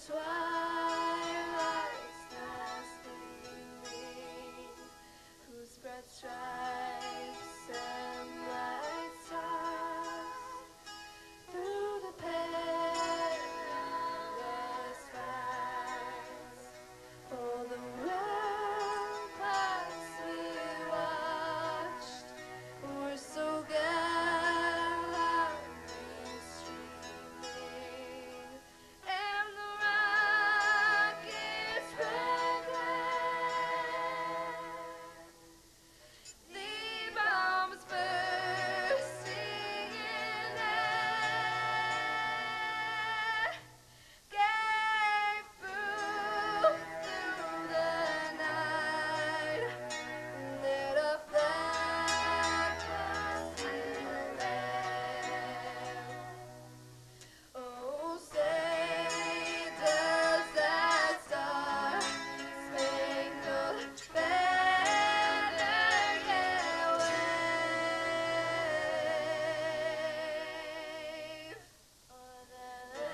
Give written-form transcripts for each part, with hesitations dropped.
twilight's fast evening, who spread stripes and bright stars through the perilous skies. Oh, the ramparts we watched were so gallantly streaming, and the rockets spread the bombs bursting in air gave proof through the night, lit a flag still there. Oh, say does that star-spangled banner yet wave o'er the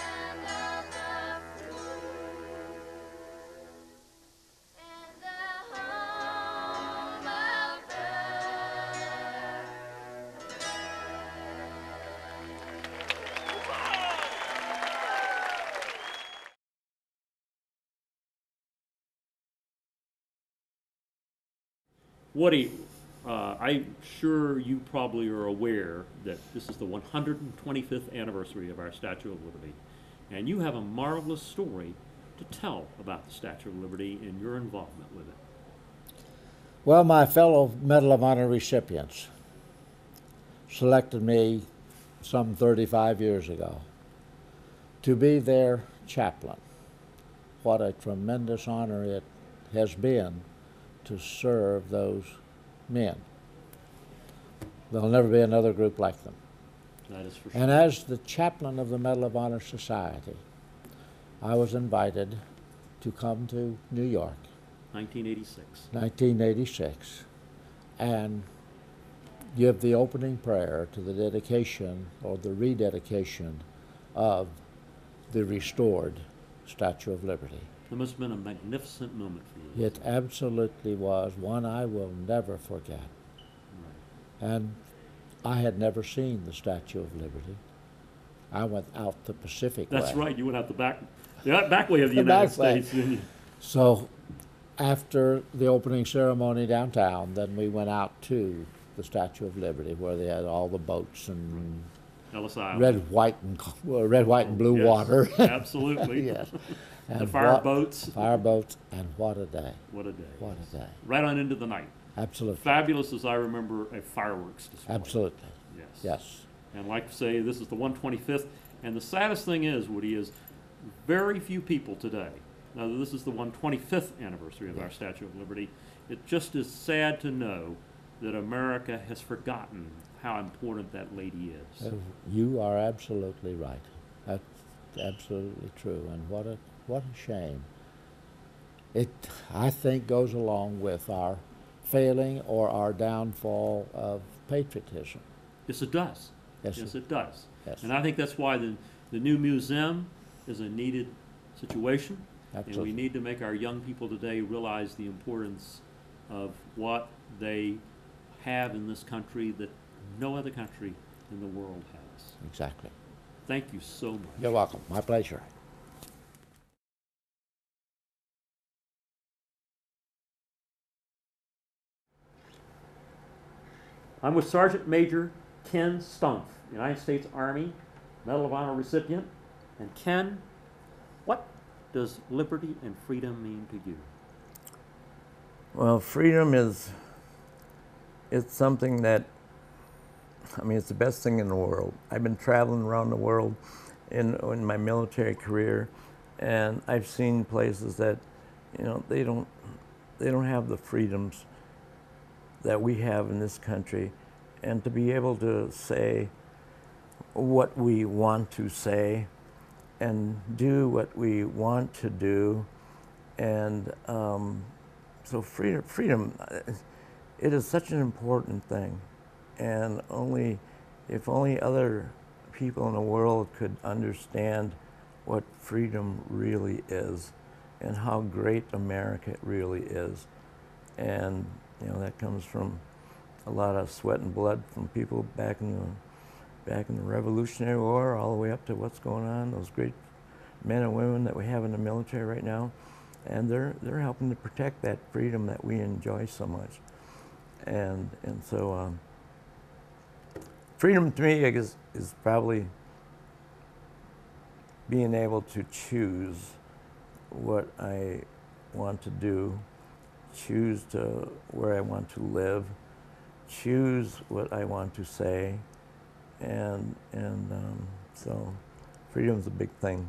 land of the free and the home of the Woody, I'm sure you probably are aware that this is the 125th anniversary of our Statue of Liberty, and you have a marvelous story to tell about the Statue of Liberty and your involvement with it. Well, my fellow Medal of Honor recipients selected me some 35 years ago to be their chaplain. What a tremendous honor it has been to serve those men. There'll never be another group like them. That is for sure. And as the chaplain of the Medal of Honor Society, I was invited to come to New York, 1986, and give the opening prayer to the dedication or the rededication of the restored Statue of Liberty. It must have been a magnificent moment for you. It absolutely was one I will never forget. Right. And I had never seen the Statue of Liberty. I went out the Pacific way. That's right, you went out the back way of the The United back way. States, didn't you? So after the opening ceremony downtown, then we went out to the Statue of Liberty where they had all the boats and Ellis Island. red, white, and blue Yes, water. Absolutely. Yes. The And fireboats. Fireboats, and what a day. What a day. What a day. Right on into the night. Absolutely. Fabulous as I remember a fireworks display. Absolutely. Yes. Yes. And like I say, this is the 125th. And the saddest thing is, Woody, is very few people today, now this is the 125th anniversary of our Statue of Liberty, it just is sad to know that America has forgotten how important that lady is. You are absolutely right. That's absolutely true. And what a shame. It, I think, goes along with our failing or our downfall of patriotism. Yes, it does. Yes, Yes, it does. Yes. And I think that's why the new museum is a needed situation. Absolutely. And we need to make our young people today realize the importance of what they have in this country that no other country in the world has. Exactly. Thank you so much. You're welcome. My pleasure. I'm with Sergeant Major Ken Stumpf, United States Army Medal of Honor recipient. And Ken, what does liberty and freedom mean to you? Well, freedom it's something that, I mean, it's the best thing in the world. I've been traveling around the world in my military career, and I've seen places that, you know, they don't have the freedoms that we have in this country. And to be able to say what we want to say and do what we want to do, and so freedom, it is such an important thing, and if only other people in the world could understand what freedom really is and how great America really is. And you know, that comes from a lot of sweat and blood from people back in the Revolutionary War, all the way up to what's going on, those great men and women that we have in the military right now. And they're helping to protect that freedom that we enjoy so much. And so freedom to me, I guess, is probably being able to choose what I want to do, choose where I want to live, choose what I want to say, and so freedom's a big thing.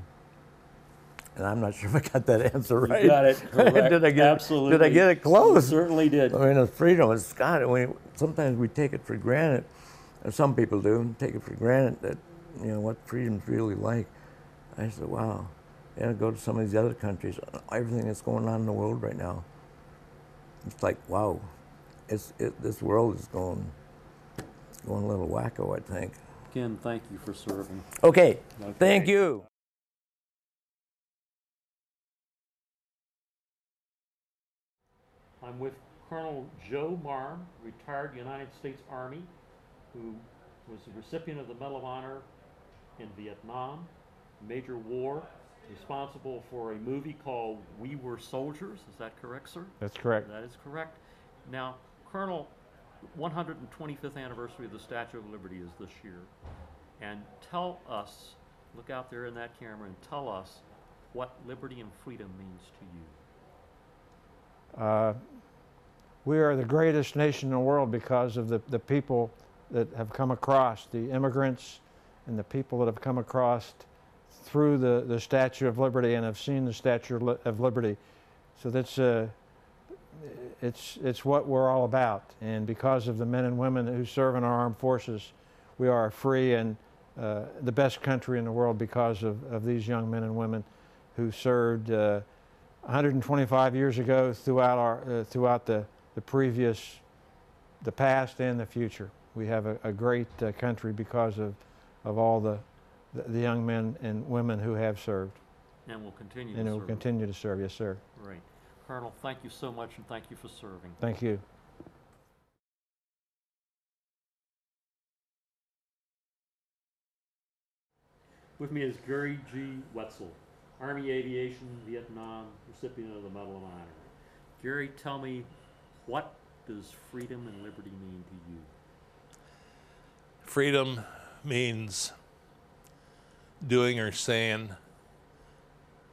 And I'm not sure if I got that answer right. You got it correct. Absolutely. Did I get it close? You certainly did. I mean, it's freedom. It's God. Sometimes we take it for granted, or some people do, take it for granted that, you know, what freedom's really like. I said, wow. Yeah, go to some of these other countries, everything that's going on in the world right now. It's like, wow, this world is going a little wacko, I think. Again, thank you for serving. Okay. Thank you. I'm with Colonel Joe Marm, retired United States Army, who was the recipient of the Medal of Honor in Vietnam, major war, responsible for a movie called We Were Soldiers. Is that correct, sir? That's correct. That is correct. Now, Colonel, 125th anniversary of the Statue of Liberty is this year. And tell us, look out there in that camera and tell us what liberty and freedom means to you. We are the greatest nation in the world because of the people that have come across, the immigrants and the people that have come across through the Statue of Liberty and have seen the Statue of Liberty. So that's it's what we're all about. And because of the men and women who serve in our armed forces, we are a free and the best country in the world because of these young men and women who served 125 years ago throughout the past and the future. We have a great country because of all the young men and women who have served. And will continue and to will serve. continue to serve, yes, sir. Right. Colonel, thank you so much, and thank you for serving. Thank you. With me is Gary G. Wetzel, Army Aviation, Vietnam, recipient of the Medal of Honor. Gary, tell me, what does freedom and liberty mean to you? Freedom means doing or saying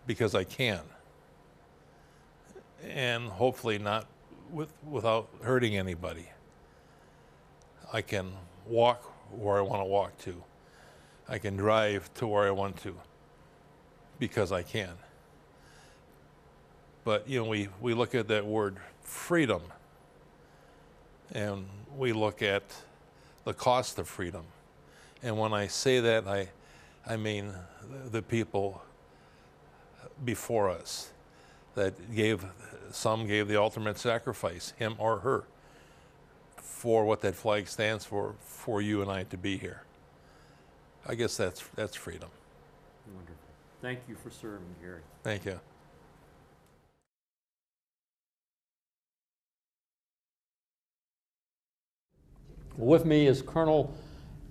because I can, and hopefully not without hurting anybody. I can walk where I want to walk to. I can drive to where I want to because I can. But you know, we look at that word freedom and we look at the cost of freedom. And when I say that, I mean the people before us that some gave the ultimate sacrifice, him or her, for what that flag stands for you and I to be here. I guess that's freedom. Wonderful. Thank you for serving, Gary. Thank you. With me is Colonel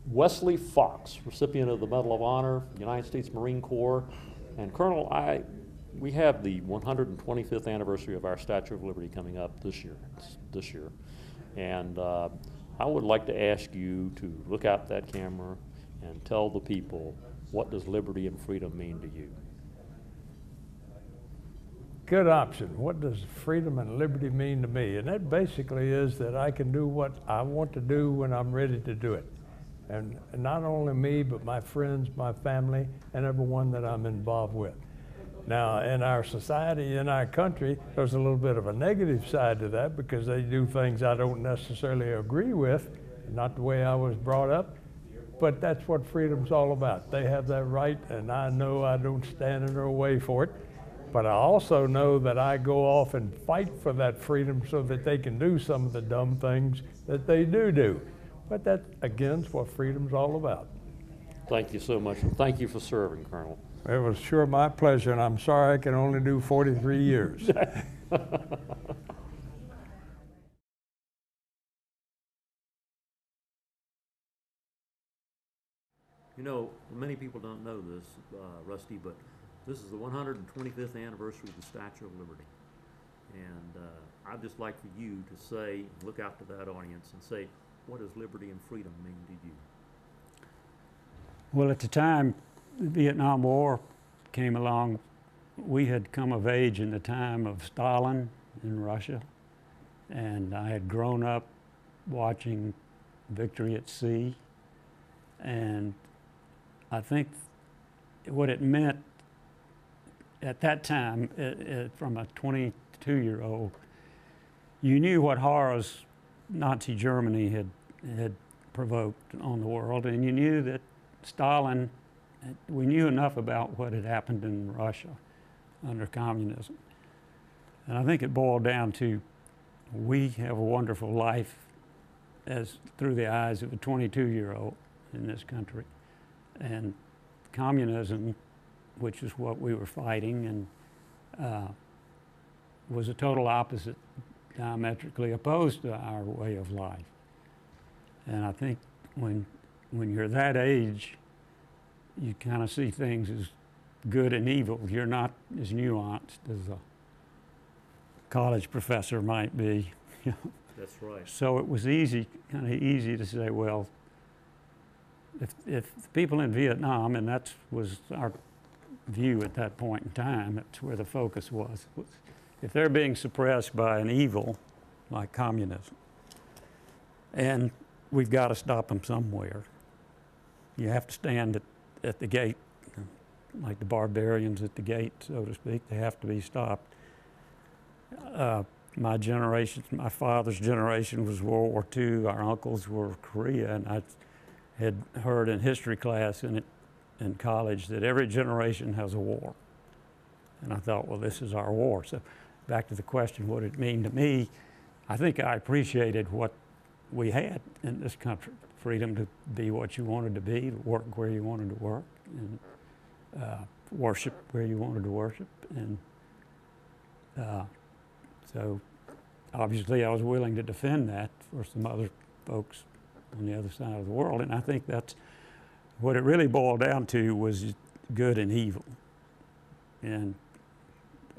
Wesley Fox, recipient of the Medal of Honor, United States Marine Corps. And Colonel, we have the 125th anniversary of our Statue of Liberty coming up this year. And I would like to ask you to look out that camera and tell the people, what does liberty and freedom mean to you? Good option. What does freedom and liberty mean to me? And that basically is that I can do what I want to do when I'm ready to do it. And not only me, but my friends, my family, and everyone that I'm involved with. Now, in our society, in our country, there's a little bit of a negative side to that because they do things I don't necessarily agree with, not the way I was brought up. But that's what freedom's all about. They have that right, and I know I don't stand in their way for it. But I also know that I go off and fight for that freedom so that they can do some of the dumb things that they do. But that, again, is what freedom's all about. Thank you so much, and thank you for serving, Colonel. It was sure my pleasure, and I'm sorry I can only do 43 years. You know, many people don't know this, Rusty, but this is the 125th anniversary of the Statue of Liberty. And I'd just like for you to say, look out to that audience and say, what does liberty and freedom mean to you? Well, at the time the Vietnam War came along, we had come of age in the time of Stalin in Russia, and I had grown up watching Victory at Sea, and I think what it meant at that time, from a 22-year-old, you knew what horrors Nazi Germany had provoked on the world, and you knew that Stalin, we knew enough about what had happened in Russia under communism. And I think it boiled down to, we have a wonderful life as through the eyes of a 22-year-old in this country. And communism, which is what we were fighting, and was a total opposite, diametrically opposed to our way of life. And I think when you're that age, you kind of see things as good and evil. You're not as nuanced as a college professor might be. That's right. So it was kind of easy to say, well, if the people in Vietnam, and that was our view at that point in time, that's where the focus was if they're being suppressed by an evil like communism, and we've got to stop them somewhere. You have to stand at the gate, like the barbarians at the gate, so to speak. They have to be stopped. My generation, my father's generation was World War II. Our uncles were Korea, and I had heard in history class in college that every generation has a war. And I thought, well, this is our war. So back to the question, what did it mean to me? I think I appreciated what we had in this country. Freedom to be what you wanted to be, to work where you wanted to work, and worship where you wanted to worship. And so obviously I was willing to defend that for some other folks on the other side of the world. And I think that's what it really boiled down to, was good and evil. And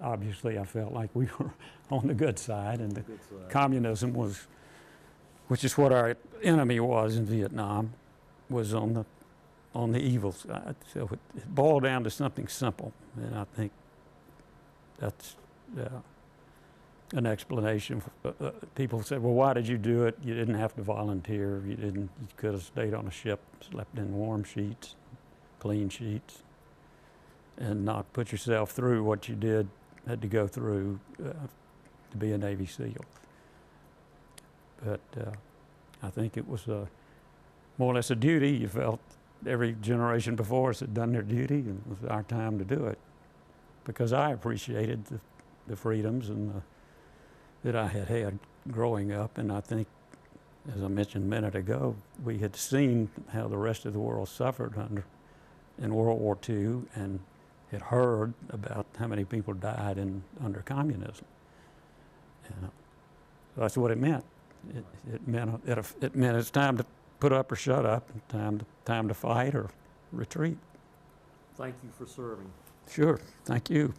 obviously I felt like we were on the good side, and the communism was, which is what our enemy was in Vietnam, was on the evil side. So it boiled down to something simple, and I think that's an explanation. People said, well, why did you do it? You didn't have to volunteer. You could have stayed on a ship, slept in warm sheets, clean sheets, and not put yourself through what you had to go through to be a Navy SEAL. But I think it was more or less a duty. You felt every generation before us had done their duty, and it was our time to do it. Because I appreciated the freedoms and that I had had growing up, and I think, as I mentioned a minute ago, we had seen how the rest of the world suffered in World War II, and had heard about how many people died under communism. And so that's what it meant. It meant it's time to put up or shut up, and time to fight or retreat. Thank you for serving. Sure, thank you.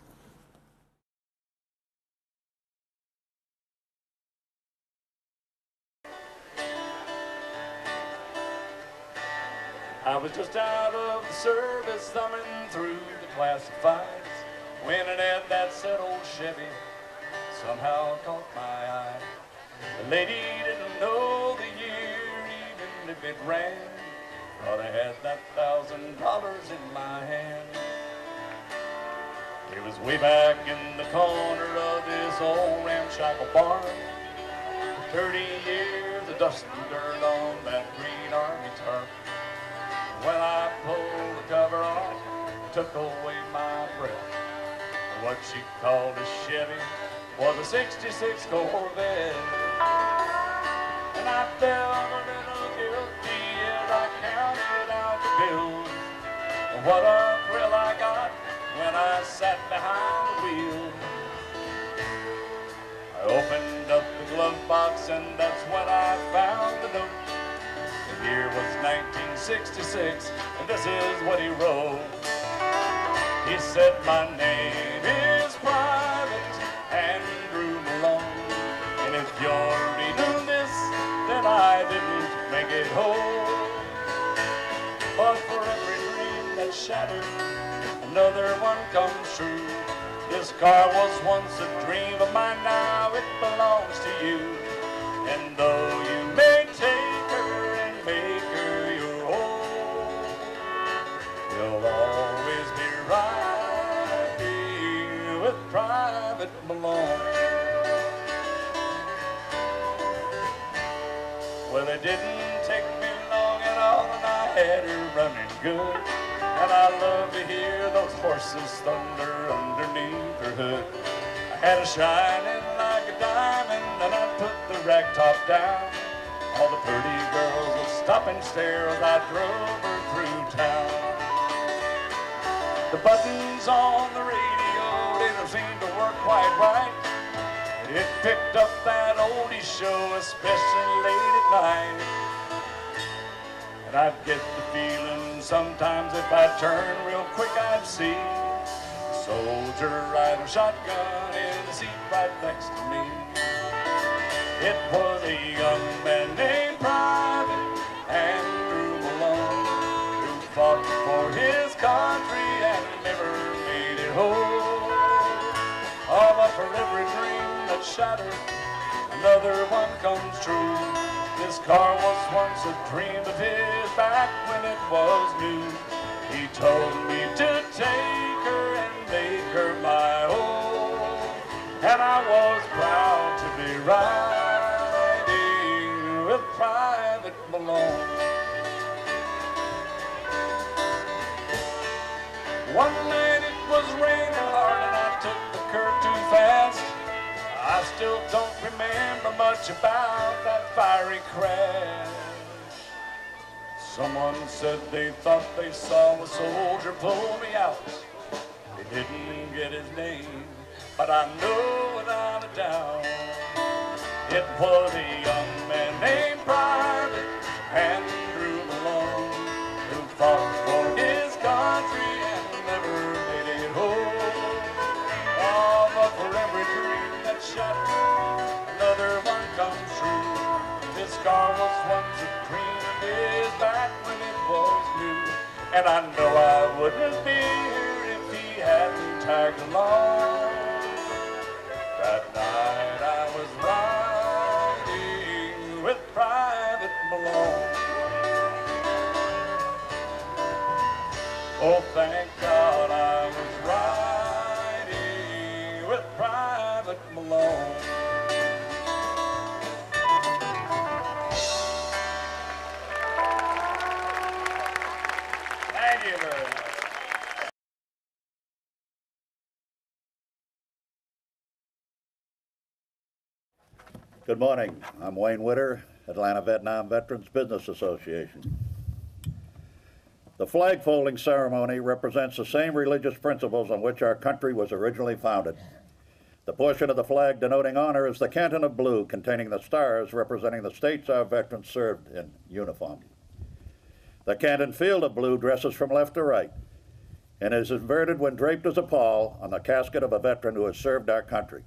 I was just out of the service, thumbing through the classifieds, when it had that said old Chevy somehow caught my eye. The lady didn't know the year, even if it ran. Thought I had that $1,000 in my hand. It was way back in the corner of this old ramshackle barn. 30 years of dust and dirt on that green army tarp. When I pulled the cover off, it took away my breath. What she called a Chevy was a '66 Corvette. And I felt a little guilty as I counted out the bills. What a thrill I got sat behind the wheel. I opened up the glove box and that's when I found the note. The year was 1966 and this is what he wrote. He said, my name is Private Andrew Malone, and if you're reading this, then I didn't make it whole. But for every dream that's shattered, another one comes true. This car was once a dream of mine, now it belongs to you. And though you may take her and make her your own, you'll always be right here with Private Malone. Well, it didn't take me long at all, and I had her running good. And I love to hear those horses thunder underneath her hood. I had her shining like a diamond, and I put the rag top down. All the pretty girls would stop and stare as I drove her through town. The buttons on the radio didn't seem to work quite right. It picked up that oldie show, especially late at night. And I'd get the feeling sometimes if I turned real quick I'd see a soldier riding shotgun in the seat right next to me. It was a young man named Private Andrew Malone who fought for his country and never made it home. Oh, but for every dream that's shattered, another one comes true. This car was once a dream of his back when it was new. He told me to take her and make her my own, and I was proud to be riding with Private Malone. One night it was raining hard and I took the curve too fast. I still don't remember much about that fiery crash. Someone said they thought they saw a soldier pull me out. They didn't get his name, but I know without a doubt it was a young man named Private Andrew Malone who fought for his country and never made it home. Oh, but for every dream that's shattered, another one comes true. This car was once a dream of his back when it was new. And I know I wouldn't be here if he hadn't tagged along. That night I was riding with Private Malone. Oh, thank God I was riding with Private Malone. Thank you very much. Good morning. I'm Wayne Witter, Atlanta Vietnam Veterans Business Association. The flag folding ceremony represents the same religious principles on which our country was originally founded. The portion of the flag denoting honor is the canton of blue containing the stars representing the states our veterans served in uniform. The canton field of blue dresses from left to right and is inverted when draped as a pall on the casket of a veteran who has served our country.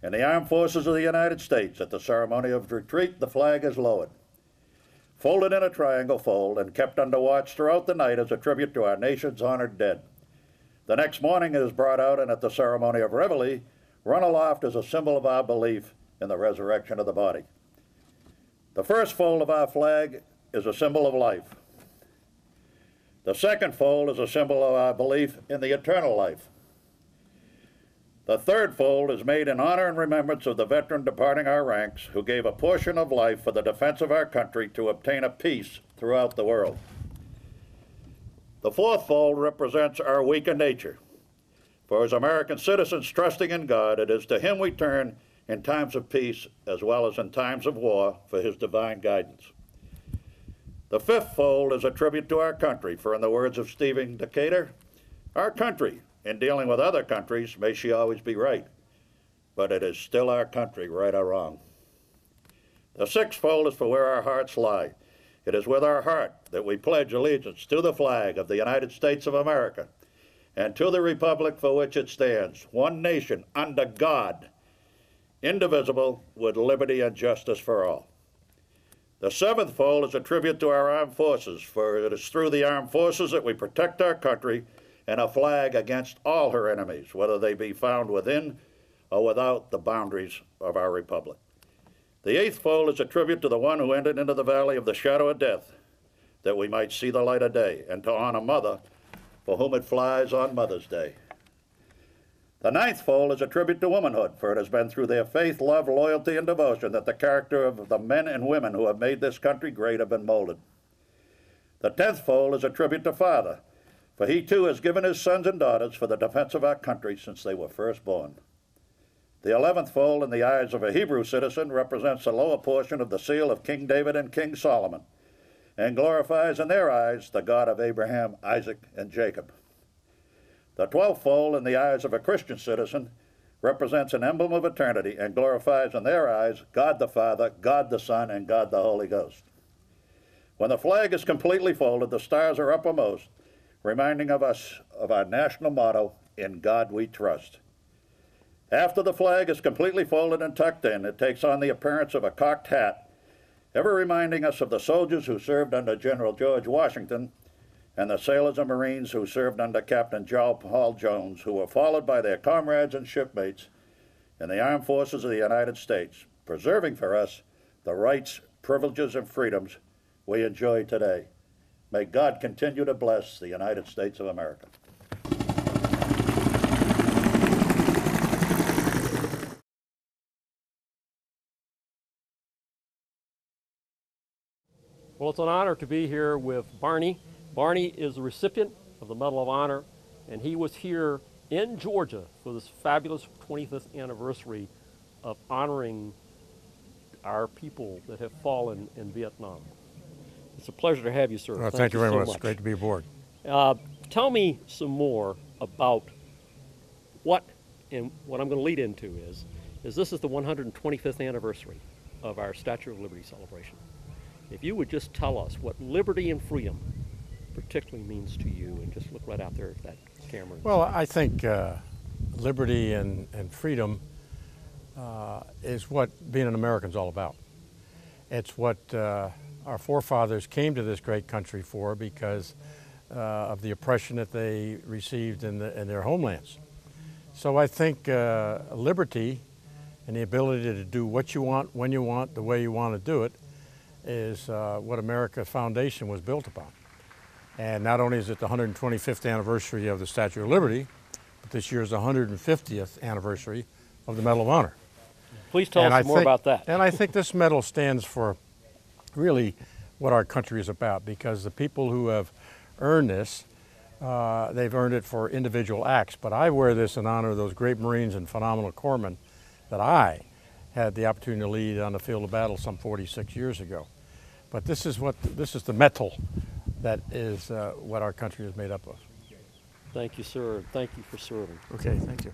In the Armed Forces of the United States, at the ceremony of retreat, the flag is lowered, folded in a triangle fold, and kept under watch throughout the night as a tribute to our nation's honored dead. The next morning it is brought out and at the ceremony of reveille, run aloft as a symbol of our belief in the resurrection of the body. The first fold of our flag is a symbol of life. The second fold is a symbol of our belief in the eternal life. The third fold is made in honor and remembrance of the veteran departing our ranks who gave a portion of life for the defense of our country to obtain a peace throughout the world. The fourth fold represents our weaker nature. For as American citizens trusting in God, it is to Him we turn in times of peace as well as in times of war for His divine guidance. The fifth fold is a tribute to our country, for in the words of Stephen Decatur, our country, in dealing with other countries may she always be right, but it is still our country, right or wrong. The sixth fold is for where our hearts lie. It is with our heart that we pledge allegiance to the flag of the United States of America and to the republic for which it stands, one nation under God, indivisible, with liberty and justice for all. The seventh fold is a tribute to our armed forces, for it is through the armed forces that we protect our country and a flag against all her enemies, whether they be found within or without the boundaries of our republic. The eighth fold is a tribute to the one who entered into the valley of the shadow of death, that we might see the light of day, and to honor Mother, for whom it flies on Mother's Day. The ninth fold is a tribute to womanhood, for it has been through their faith, love, loyalty, and devotion that the character of the men and women who have made this country great have been molded. The 10th fold is a tribute to Father, for he too has given his sons and daughters for the defense of our country since they were first born. The 11th fold in the eyes of a Hebrew citizen represents the lower portion of the seal of King David and King Solomon, and glorifies in their eyes the God of Abraham, Isaac, and Jacob. The 12th fold in the eyes of a Christian citizen represents an emblem of eternity and glorifies in their eyes God the Father, God the Son, and God the Holy Ghost. When the flag is completely folded, the stars are uppermost, reminding of us of our national motto, "In God We Trust." After the flag is completely folded and tucked in, it takes on the appearance of a cocked hat, ever reminding us of the soldiers who served under General George Washington and the sailors and Marines who served under Captain John Paul Jones, who were followed by their comrades and shipmates in the armed forces of the United States, preserving for us the rights, privileges, and freedoms we enjoy today. May God continue to bless the United States of America. Well, it's an honor to be here with Barney. Barney is the recipient of the Medal of Honor, and he was here in Georgia for this fabulous 25th anniversary of honoring our people that have fallen in Vietnam. It's a pleasure to have you, sir. Well, thank you very so much. Great to be aboard. Tell me some more about what I'm going to lead into is this is the 125th anniversary of our Statue of Liberty celebration. If you would just tell us what liberty and freedom particularly means to you, and just look right out there at that camera. Well, I think liberty and freedom is what being an American is all about. It's what our forefathers came to this great country for because of the oppression that they received in their homelands. So I think liberty and the ability to do what you want, when you want, the way you want to do it is what America's foundation was built upon. And not only is it the 125th anniversary of the Statue of Liberty, but this year is the 150th anniversary of the Medal of Honor. Please tell us more about that. And I think this medal stands for really what our country is about, because the people who have earned this, they've earned it for individual acts. But I wear this in honor of those great Marines and phenomenal corpsmen that I had the opportunity to lead on the field of battle some 46 years ago. But this is the metal that is what our country is made up of. Thank you, sir. Thank you for serving. Okay, thank you.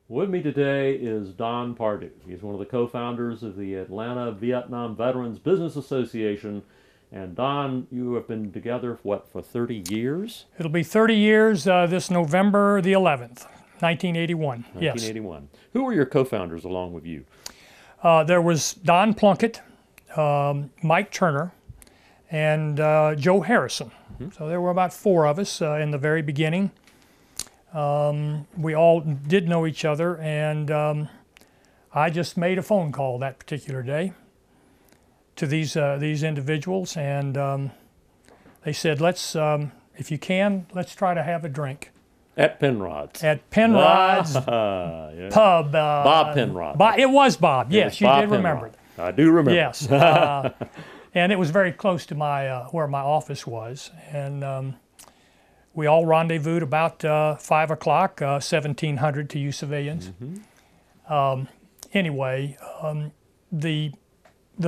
With me today is Don Pardue. He's one of the co-founders of the Atlanta Vietnam Veterans Business Association. And Don, you have been together, what, for 30 years? It'll be 30 years this November the 11th, 1981. 1981. Yes. Who were your co-founders along with you? There was Don Plunkett, Mike Turner, and Joe Harrison. Mm-hmm. So there were about 4 of us in the very beginning. We all did know each other, and I just made a phone call that particular day to these individuals, and they said, let's, if you can, let's try to have a drink. At Penrod's. At Penrod's yeah. pub. Bob Penrod. It was Bob, yes, you did remember it. I do remember. Yes, and it was very close to my where my office was, and we all rendezvoused about 5 o'clock, 1700 to you civilians. Mm-hmm. Anyway, the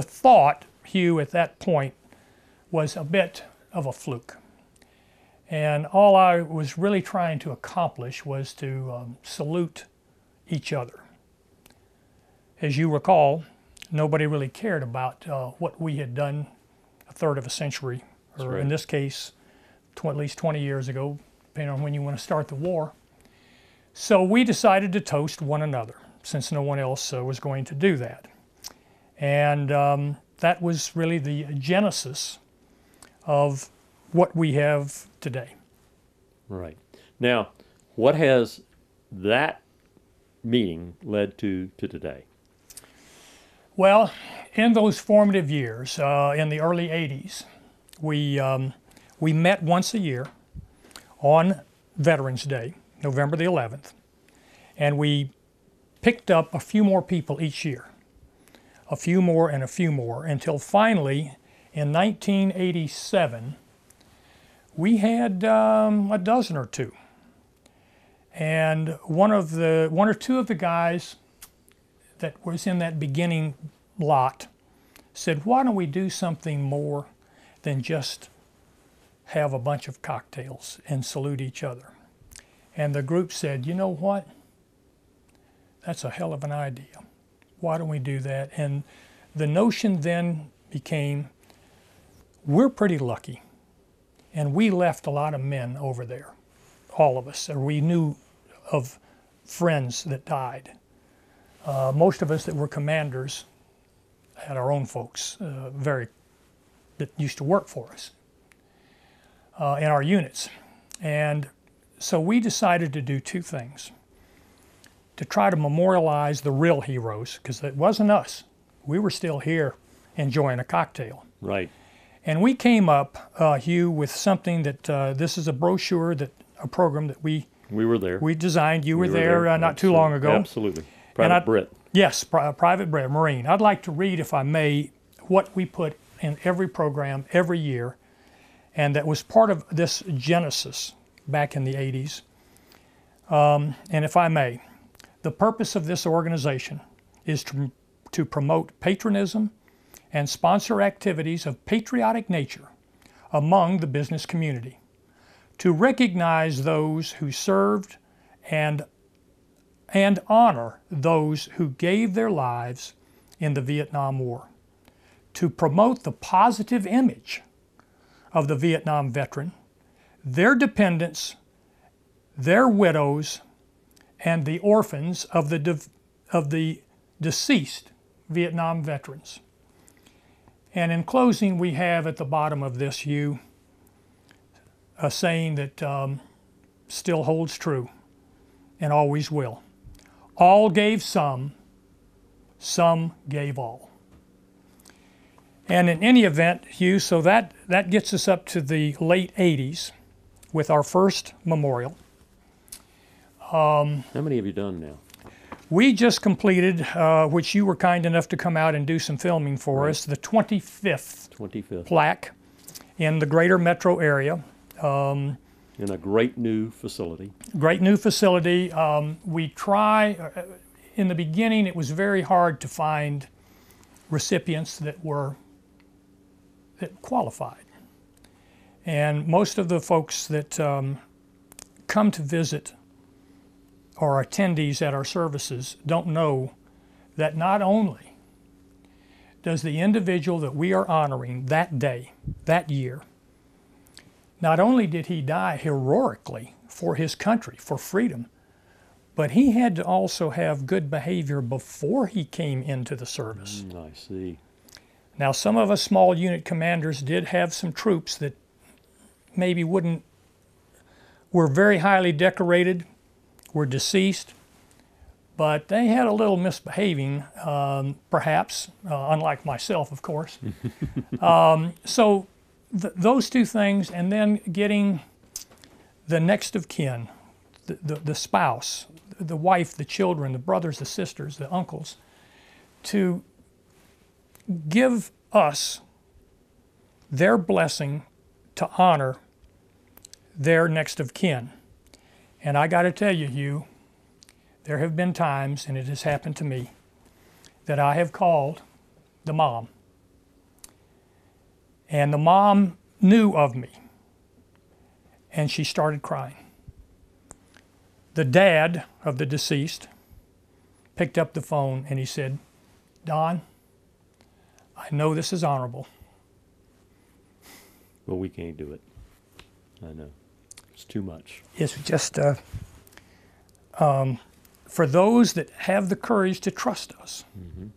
thought, Hugh, at that point was a bit of a fluke. And all I was really trying to accomplish was to salute each other. As you recall, nobody really cared about what we had done a third of a century, or in this case, at least 20 years ago, depending on when you want to start the war. So we decided to toast one another, since no one else was going to do that. And that was really the genesis of what we have today. Right. Now, what has that meeting led to today? Well, in those formative years, in the early 80s, we met once a year on Veterans Day, November the 11th, and we picked up a few more people each year, a few more and a few more, until finally, in 1987, we had a dozen or two. And one or two of the guys that was in that beginning lot said, why don't we do something more than just have a bunch of cocktails and salute each other? And the group said, you know what? That's a hell of an idea. Why don't we do that? And the notion then became, we're pretty lucky. And we left a lot of men over there, all of us, or we knew of friends that died. Most of us that were commanders had our own folks that used to work for us in our units. And so we decided to do two things. To try to memorialize the real heroes, because it wasn't us. We were still here enjoying a cocktail. Right. And we came up, Hugh, with something that, this is a brochure, a program that we were there. We designed. You were there not too long ago. Absolutely. Private Brit. Yes, Private Brit, Marine. I'd like to read, if I may, what we put in every program every year, and that was part of this genesis back in the 80s. And if I may, the purpose of this organization is to promote patriotism and sponsor activities of patriotic nature among the business community, to recognize those who served and honor those who gave their lives in the Vietnam War, to promote the positive image of the Vietnam veteran, their dependents, their widows, and the orphans of the deceased Vietnam veterans. And in closing, we have at the bottom of this, Hugh, a saying that still holds true and always will. All gave some gave all. And in any event, Hugh, so that gets us up to the late 80s with our first memorial. How many have you done now? We just completed, which you were kind enough to come out and do some filming for us, the 25th plaque in the greater metro area. In a great new facility. Great new facility. We try, in the beginning it was very hard to find recipients that qualified. And most of the folks that come to visit or attendees at our services don't know that not only does the individual that we are honoring that day, that year, not only did he die heroically for his country, for freedom, but he had to also have good behavior before he came into the service. I see. Now, some of us small unit commanders did have some troops that maybe were very highly decorated, were deceased, but they had a little misbehaving, perhaps, unlike myself, of course. So those two things, and then getting the next of kin, the spouse, the wife, the children, the brothers, the sisters, the uncles, to give us their blessing to honor their next of kin. And I got to tell you, Hugh, there have been times, and it has happened to me, that I have called the mom And the mom knew of me, and she started crying. The dad of the deceased picked up the phone and he said, "Don, I know this is honorable." But we can't do it. I know. It's too much. It's just for those that have the courage to trust us. Mm-hmm.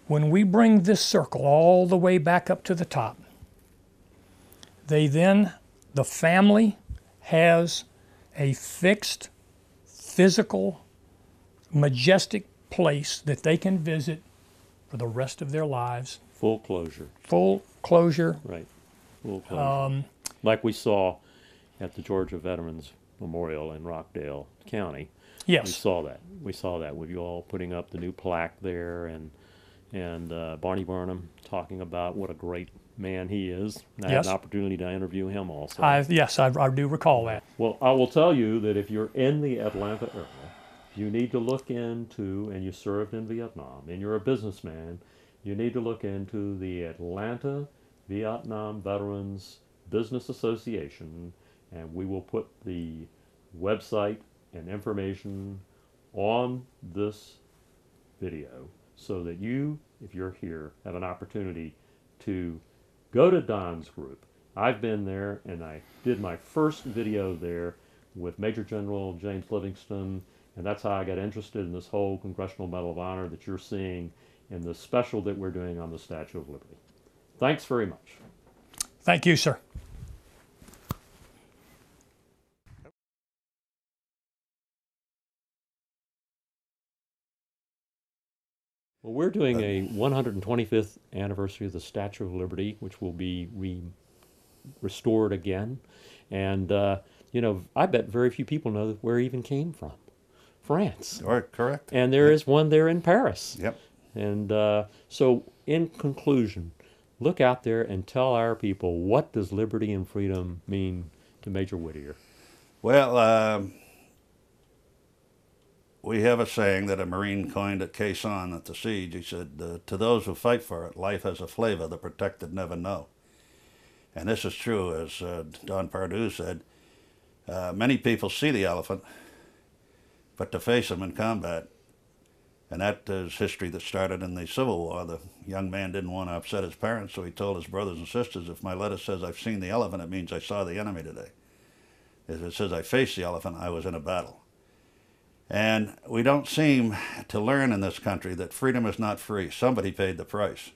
When we bring this circle all the way back up to the top, the family has a fixed, physical, majestic place that they can visit for the rest of their lives. Full closure. Full closure. Right. Full closure. Like we saw at the Georgia Veterans Memorial in Rockdale County. Yes. We saw that. We saw that with you all putting up the new plaque there, and Barney Burnham talking about what a great man he is. And I had an opportunity to interview him also. Yes, I do recall that. Well, I will tell you that if you're in the Atlanta area, you need to look into, and you served in Vietnam, and you're a businessman, you need to look into the Atlanta Vietnam Veterans Business Association, and we will put the website and information on this video so that you, if you're here, have an opportunity to go to Don's group. I've been there, and I did my first video there with Major General James Livingston, and that's how I got interested in this whole Congressional Medal of Honor that you're seeing in the special that we're doing on the Statue of Liberty. Thanks very much. Thank you, sir. Well, we're doing a 125th anniversary of the Statue of Liberty, which will be restored again. And, you know, I bet very few people know where it even came from. France. Correct. And there is one there in Paris. Yep. And so, in conclusion, look out there and tell our people, what does liberty and freedom mean to Major Whittier? Well, we have a saying that a Marine coined at Quai Son at the siege. He said, to those who fight for it, life has a flavor the protected never know. And this is true, as Don Pardue said. Many people see the elephant, but to face him in combat, and that is history that started in the Civil War. The young man didn't want to upset his parents, so he told his brothers and sisters, if my letter says I've seen the elephant, it means I saw the enemy today. If it says I faced the elephant, I was in a battle. And we don't seem to learn in this country that freedom is not free. Somebody paid the price.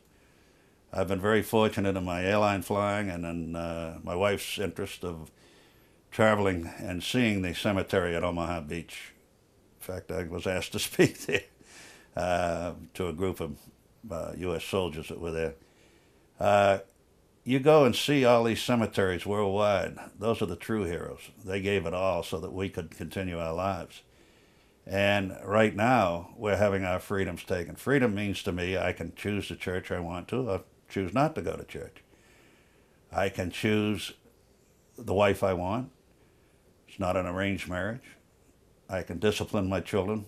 I've been very fortunate in my airline flying and in my wife's interest of traveling and seeing the cemetery at Omaha Beach. In fact, I was asked to speak there to a group of U.S. soldiers that were there. You go and see all these cemeteries worldwide. Those are the true heroes. They gave it all so that we could continue our lives. And right now, we're having our freedoms taken. Freedom means to me I can choose the church I want to, or choose not to go to church. I can choose the wife I want. It's not an arranged marriage. I can discipline my children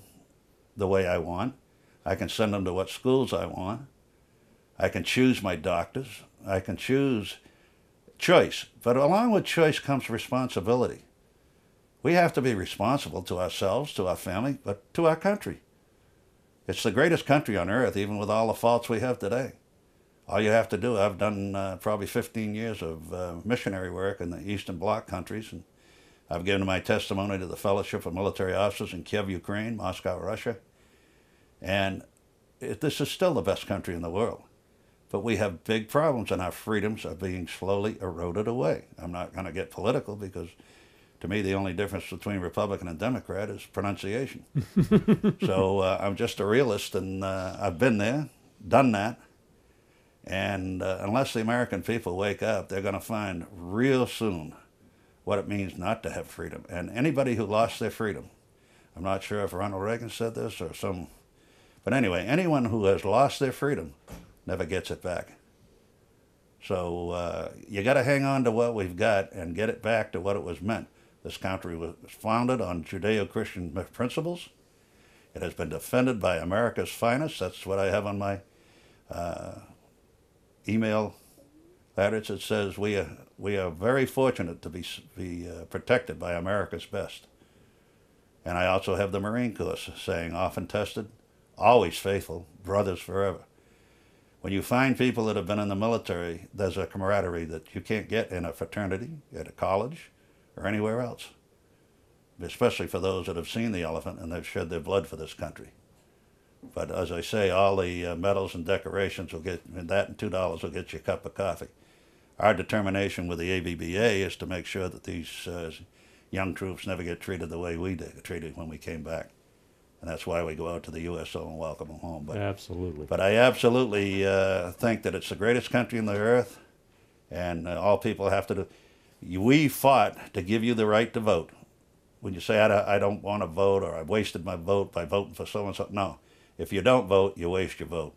the way I want. I can send them to what schools I want. I can choose my doctors. I can choose choice. But along with choice comes responsibility. We have to be responsible to ourselves, to our family, but to our country. It's the greatest country on earth, even with all the faults we have today. All you have to do, I've done probably 15 years of missionary work in the Eastern Bloc countries, and I've given my testimony to the Fellowship of Military Officers in Kiev, Ukraine, Moscow, Russia, and this is still the best country in the world. But we have big problems, and our freedoms are being slowly eroded away. I'm not going to get political because to me, the only difference between Republican and Democrat is pronunciation. So I'm just a realist, and I've been there, done that. And unless the American people wake up, they're going to find real soon what it means not to have freedom. And anybody who lost their freedom, I'm not sure if Ronald Reagan said this or some, but anyway, anyone who has lost their freedom never gets it back. So you got to hang on to what we've got and get it back to what it was meant. This country was founded on Judeo-Christian principles. It has been defended by America's finest. That's what I have on my email Patriots, it says we are very fortunate to be protected by America's best. And I also have the Marine Corps saying, often tested, always faithful, brothers forever. When you find people that have been in the military, there's a camaraderie that you can't get in a fraternity, at a college, or anywhere else. Especially for those that have seen the elephant and they've shed their blood for this country. But as I say, all the medals and decorations will get, and that and $2 will get you a cup of coffee. Our determination with the AVVBA is to make sure that these young troops never get treated the way we did, treated when we came back. And that's why we go out to the USO and welcome them home. But, absolutely. But I absolutely think that it's the greatest country on the earth, and all people have to do. We fought to give you the right to vote. When you say, I don't want to vote, or I wasted my vote by voting for so-and-so, no. If you don't vote, you waste your vote.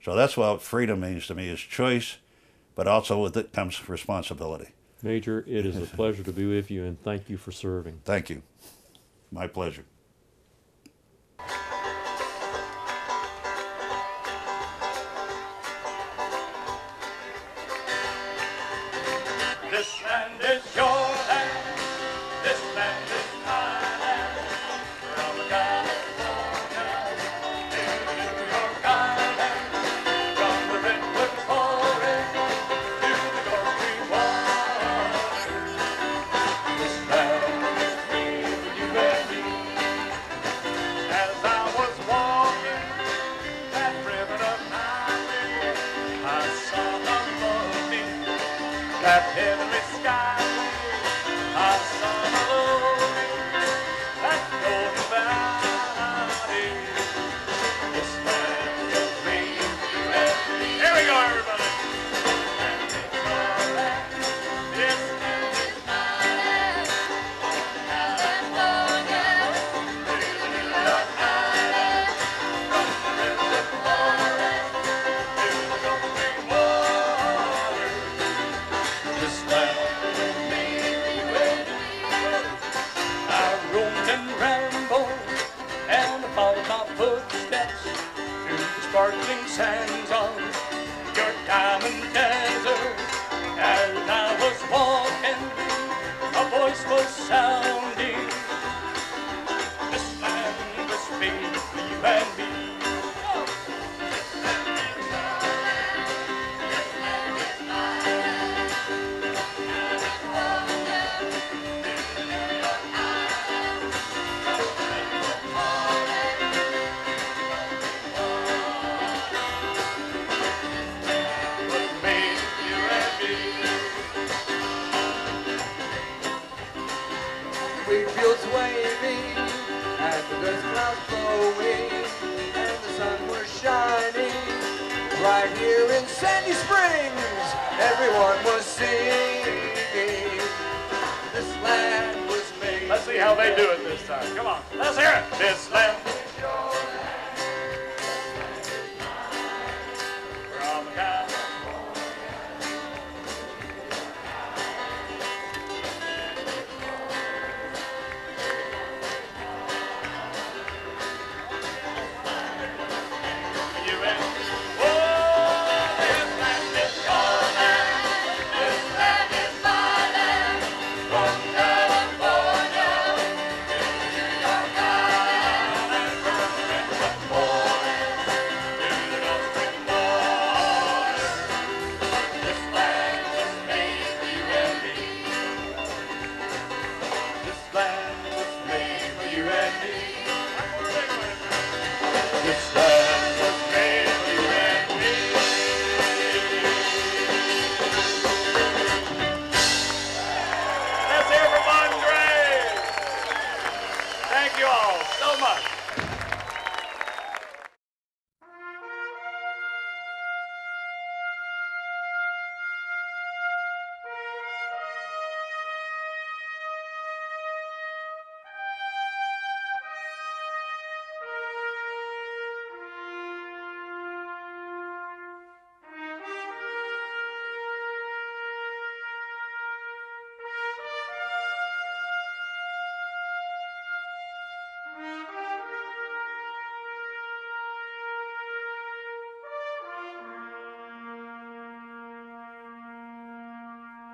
So that's what freedom means to me, is choice, but also with it comes responsibility. Major, it is a pleasure to be with you, and thank you for serving. Thank you. My pleasure. This land is your land. This land is my land. From California to New York Island, from the redwood forest to the Gulf Stream waters. This land is free for you and me. As I was walking that ribbon of highway, I saw above me that heavenly sky. I saw below me that golden valley. This land is free for you and me. Here we go, everybody. This land is my land. California, to the New York Island, from the redwood forest to the Gulf Stream waters. This land is made for you and me. I roamed and rambled and followed my footsteps through the sparkling sands of your diamond desert. As I was walking, a voice was sounding. This land was made for you and me. Wheat fields waving and the dust clouds blowing and the sun was shining right here in Sandy Springs. Everyone was singing. This land was made. Let's see how they do it this time. Come on, let's hear it. This land is your land. From California. You and me. Oh, this land is your land. This land is my land. From California to New York Island.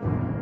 Thank you.